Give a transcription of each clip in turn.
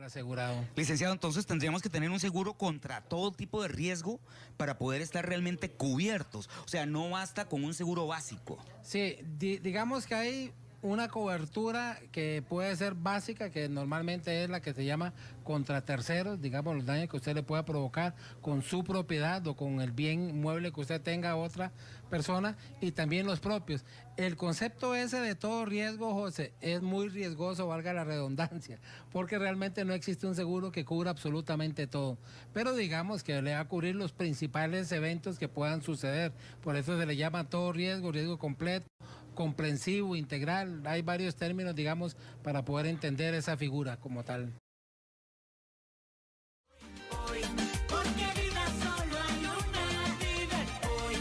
el asegurado. Licenciado, entonces tendríamos que tener un seguro contra todo tipo de riesgo para poder estar realmente cubiertos. O sea, no basta con un seguro básico. Sí, digamos que hay una cobertura que puede ser básica, que normalmente es la que se llama contra terceros, digamos los daños que usted le pueda provocar con su propiedad o con el bien mueble que usted tenga a otra persona, y también los propios. El concepto ese de todo riesgo, José, es muy riesgoso, valga la redundancia, porque realmente no existe un seguro que cubra absolutamente todo. Pero digamos que le va a cubrir los principales eventos que puedan suceder. Por eso se le llama todo riesgo, riesgo completo, comprensivo, integral. Hay varios términos, digamos, para poder entender esa figura como tal. Porque vida solo hay una, vive hoy.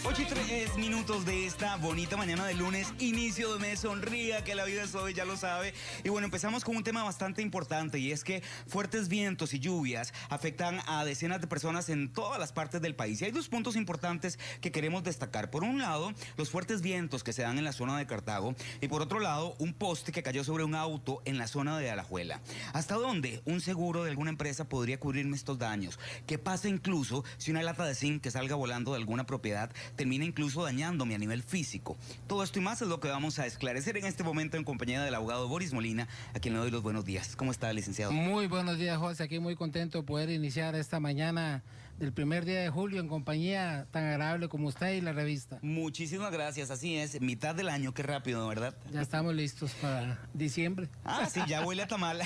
8:03 de esta bonita mañana de lunes, inicio de mes, sonría que la vida es hoy, ya lo sabe. Y bueno, empezamos con un tema bastante importante, y es que fuertes vientos y lluvias afectan a decenas de personas en todas las partes del país. Y hay dos puntos importantes que queremos destacar. Por un lado, los fuertes vientos que se dan en la zona de Cartago, y por otro lado, un poste que cayó sobre un auto en la zona de Alajuela. ¿Hasta dónde un seguro de alguna empresa podría cubrirme estos daños? ¿Qué pasa incluso si una lata de zinc que salga volando de alguna propiedad termina incluso dañándome a nivel físico? Todo esto y más es lo que vamos a esclarecer en este momento en compañía del abogado Boris Molina, a quien le doy los buenos días. ¿Cómo está, licenciado? Muy buenos días, José. Aquí muy contento de poder iniciar esta mañana del primer día de julio en compañía tan agradable como usted y la revista. Muchísimas gracias, así es, mitad del año, qué rápido, ¿verdad? Ya estamos listos para diciembre. Ah, sí, ya huele a tamal.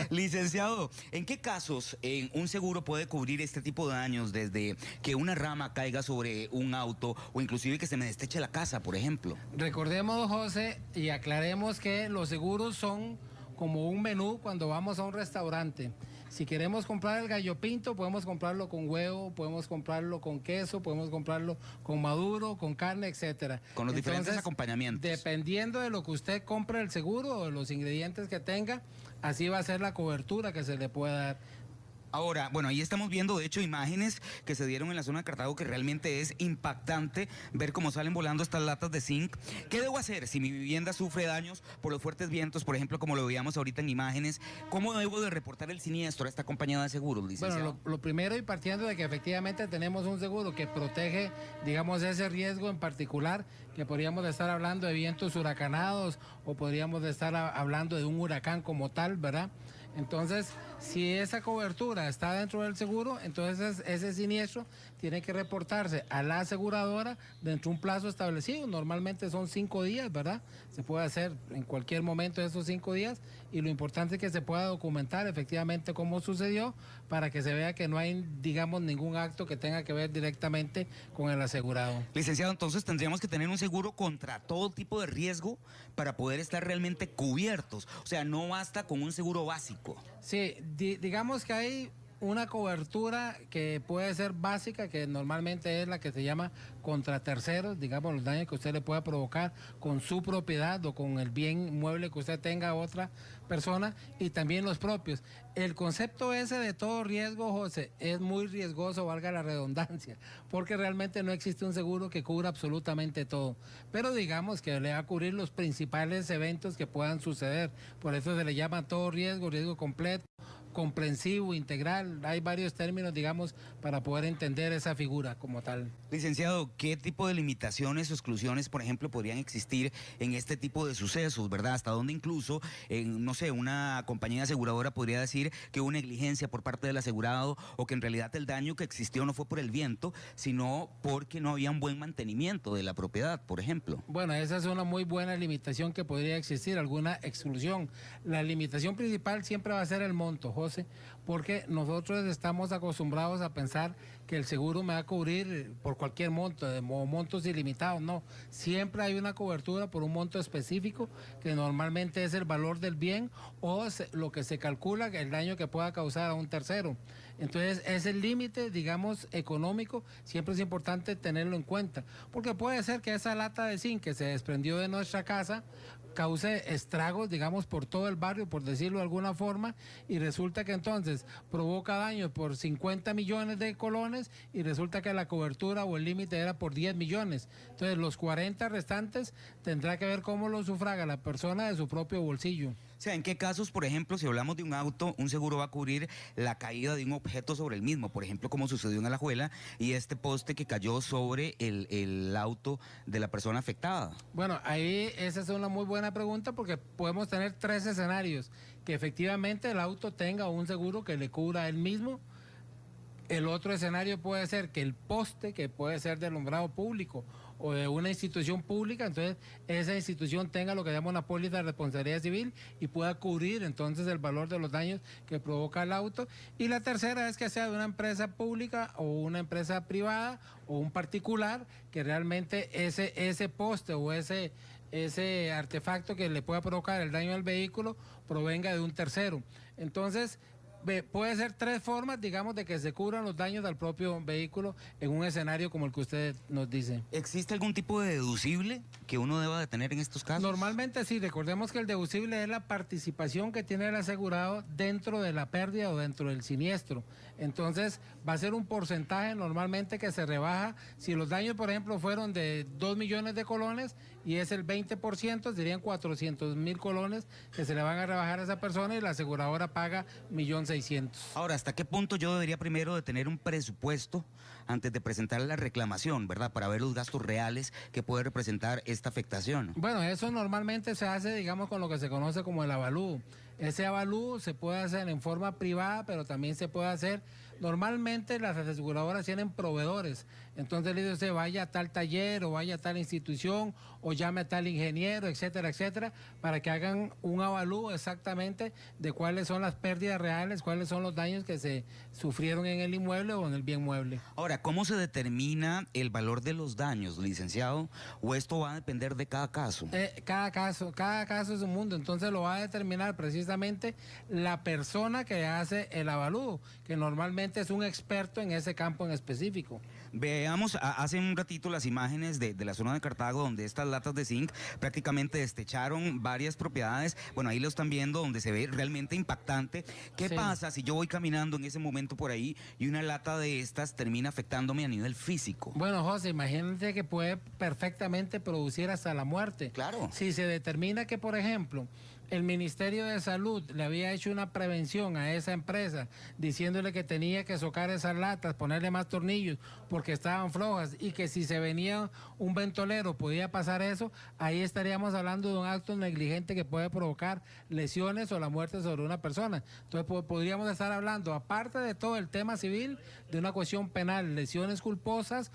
Licenciado, ¿en qué casos un seguro puede cubrir este tipo de daños, desde que una rama caiga sobre un auto o inclusive que se me desteche la casa, por ejemplo? Recordemos, José, y aclaremos que los seguros son como un menú cuando vamos a un restaurante. Si queremos comprar el gallo pinto, podemos comprarlo con huevo, podemos comprarlo con queso, podemos comprarlo con maduro, con carne, etcétera. Con los diferentes acompañamientos. Dependiendo de lo que usted compre el seguro o de los ingredientes que tenga, así va a ser la cobertura que se le pueda dar. Ahora, bueno, ahí estamos viendo, de hecho, imágenes que se dieron en la zona de Cartago, que realmente es impactante ver cómo salen volando estas latas de zinc. ¿Qué debo hacer si mi vivienda sufre daños por los fuertes vientos, por ejemplo, como lo veíamos ahorita en imágenes? ¿Cómo debo de reportar el siniestro a esta compañía de seguros, licenciado? Bueno, lo primero, y partiendo de que efectivamente tenemos un seguro que protege, digamos, ese riesgo en particular, que podríamos estar hablando de vientos huracanados o podríamos estar hablando de un huracán como tal, ¿verdad? Entonces, si esa cobertura está dentro del seguro, entonces ese siniestro tiene que reportarse a la aseguradora dentro de un plazo establecido. Normalmente son 5 días, ¿verdad? Se puede hacer en cualquier momento de esos 5 días, y lo importante es que se pueda documentar efectivamente cómo sucedió para que se vea que no hay, digamos, ningún acto que tenga que ver directamente con el asegurado. Licenciado, entonces tendríamos que tener un seguro contra todo tipo de riesgo para poder estar realmente cubiertos. O sea, no basta con un seguro básico. Sí, digamos que hay una cobertura que puede ser básica, que normalmente es la que se llama contra terceros, digamos los daños que usted le pueda provocar con su propiedad o con el bien mueble que usted tenga a otra persona, y también los propios. El concepto ese de todo riesgo, José, es muy riesgoso, valga la redundancia, porque realmente no existe un seguro que cubra absolutamente todo. Pero digamos que le va a cubrir los principales eventos que puedan suceder. Por eso se le llama todo riesgo, riesgo completo, comprensivo, integral. Hay varios términos, digamos, para poder entender esa figura como tal. Licenciado, ¿qué tipo de limitaciones o exclusiones, por ejemplo, podrían existir en este tipo de sucesos, verdad? ¿Hasta dónde incluso, no sé, una compañía aseguradora podría decir que hubo negligencia por parte del asegurado, o que en realidad el daño que existió no fue por el viento, sino porque no había un buen mantenimiento de la propiedad, por ejemplo? Bueno, esa es una muy buena limitación que podría existir, alguna exclusión. La limitación principal siempre va a ser el monto, José, porque nosotros estamos acostumbrados a pensar que el seguro me va a cubrir por cualquier monto, o montos ilimitados. No, siempre hay una cobertura por un monto específico, que normalmente es el valor del bien o lo que se calcula, el daño que pueda causar a un tercero. Entonces, ese límite, digamos, económico, siempre es importante tenerlo en cuenta, porque puede ser que esa lata de zinc que se desprendió de nuestra casa cause estragos, digamos, por todo el barrio, por decirlo de alguna forma, y resulta que entonces provoca daños por 50 millones de colones, y resulta que la cobertura o el límite era por 10 millones. Entonces, los 40 restantes tendrá que ver cómo lo sufraga la persona de su propio bolsillo. O sea, ¿en qué casos, por ejemplo, si hablamos de un auto, un seguro va a cubrir la caída de un objeto sobre el mismo? Por ejemplo, como sucedió en Alajuela y este poste que cayó sobre el auto de la persona afectada. Bueno, ahí esa es una muy buena pregunta porque podemos tener tres escenarios. Que efectivamente el auto tenga un seguro que le cubra a él mismo. El otro escenario puede ser que el poste, que puede ser de alumbrado público o de una institución pública, entonces esa institución tenga lo que llamamos una póliza de responsabilidad civil y pueda cubrir entonces el valor de los daños que provoca el auto. Y la tercera es que sea de una empresa pública o una empresa privada o un particular, que realmente ese poste o ese artefacto que le pueda provocar el daño al vehículo provenga de un tercero. Entonces, puede ser tres formas, digamos, de que se cubran los daños al propio vehículo en un escenario como el que usted nos dice. ¿Existe algún tipo de deducible que uno deba de tener en estos casos? Normalmente sí, recordemos que el deducible es la participación que tiene el asegurado dentro de la pérdida o dentro del siniestro. Entonces va a ser un porcentaje normalmente que se rebaja. Si los daños, por ejemplo, fueron de 2 millones de colones y es el 20%, serían 400.000 colones que se le van a rebajar a esa persona y la aseguradora paga 1.600.000. Ahora, ¿hasta qué punto yo debería primero de tener un presupuesto antes de presentar la reclamación, verdad? Para ver los gastos reales que puede representar esta afectación. Bueno, eso normalmente se hace, digamos, con lo que se conoce como el avalúo. Ese avalúo se puede hacer en forma privada, pero también se puede hacer. Normalmente las aseguradoras tienen proveedores. Entonces le dice, vaya a tal taller o vaya a tal institución o llame a tal ingeniero, etcétera, etcétera, para que hagan un avalúo exactamente de cuáles son las pérdidas reales, cuáles son los daños que se sufrieron en el inmueble o en el bien mueble. Ahora, ¿cómo se determina el valor de los daños, licenciado? ¿O esto va a depender de cada caso? Cada caso es un mundo, entonces lo va a determinar precisamente la persona que hace el avalúo, que normalmente es un experto en ese campo en específico. Veamos hace un ratito las imágenes de la zona de Cartago, donde estas latas de zinc prácticamente destecharon varias propiedades. Bueno, ahí lo están viendo, donde se ve realmente impactante. ¿Qué Sí. pasa si yo voy caminando en ese momento por ahí y una lata de estas termina afectándome a nivel físico? Bueno, José, imagínate que puede perfectamente producir hasta la muerte. Claro. Si se determina que, por ejemplo, el Ministerio de Salud le había hecho una prevención a esa empresa diciéndole que tenía que socar esas latas, ponerle más tornillos porque estaban flojas y que si se venía un ventolero podía pasar eso, ahí estaríamos hablando de un acto negligente que puede provocar lesiones o la muerte sobre una persona. Entonces podríamos estar hablando, aparte de todo el tema civil, de una cuestión penal, lesiones culposas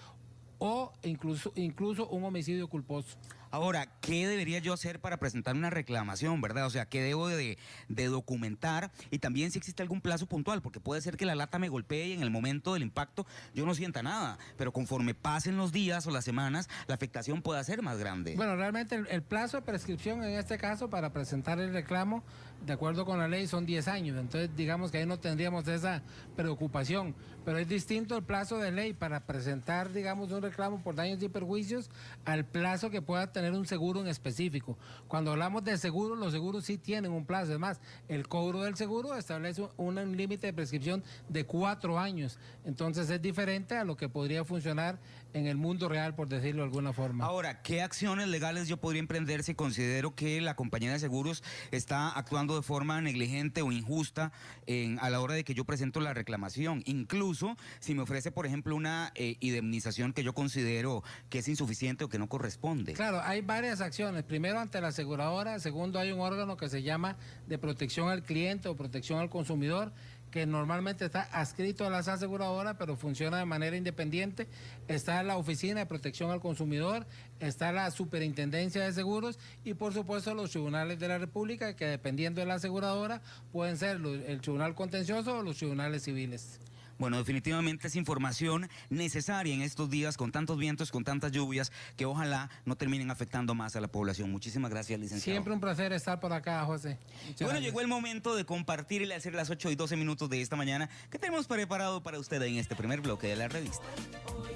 o incluso un homicidio culposo. Ahora, ¿qué debería yo hacer para presentar una reclamación, verdad? O sea, ¿qué debo de documentar? Y también si existe algún plazo puntual, porque puede ser que la lata me golpee y en el momento del impacto yo no sienta nada, pero conforme pasen los días o las semanas, la afectación pueda ser más grande. Bueno, realmente el plazo de prescripción en este caso para presentar el reclamo, de acuerdo con la ley, son 10 años. Entonces, digamos que ahí no tendríamos esa preocupación. Pero es distinto el plazo de ley para presentar, digamos, un reclamo por daños y perjuicios al plazo que pueda tener un seguro en específico. Cuando hablamos de seguro, los seguros sí tienen un plazo. Es más, el cobro del seguro establece un límite de prescripción de 4 años. Entonces es diferente a lo que podría funcionar en el mundo real, por decirlo de alguna forma. Ahora, ¿qué acciones legales yo podría emprender si considero que la compañía de seguros está actuando de forma negligente o injusta a la hora de que yo presento la reclamación? Incluso si me ofrece, por ejemplo, una indemnización que yo considero que es insuficiente o que no corresponde. Claro, hay varias acciones. Primero, ante la aseguradora. Segundo, hay un órgano que se llama de protección al cliente o protección al consumidor, que normalmente está adscrito a las aseguradoras, pero funciona de manera independiente. Está la Oficina de Protección al Consumidor, está la Superintendencia de Seguros y, por supuesto, los tribunales de la República, que dependiendo de la aseguradora, pueden ser el Tribunal Contencioso o los tribunales civiles. Bueno, definitivamente es información necesaria en estos días con tantos vientos, con tantas lluvias, que ojalá no terminen afectando más a la población. Muchísimas gracias, licenciado. Siempre un placer estar por acá, José. Muchas Y bueno, gracias. llegó el momento de compartir y hacer las 8:12 de esta mañana que tenemos preparado para usted en este primer bloque de la revista. Hoy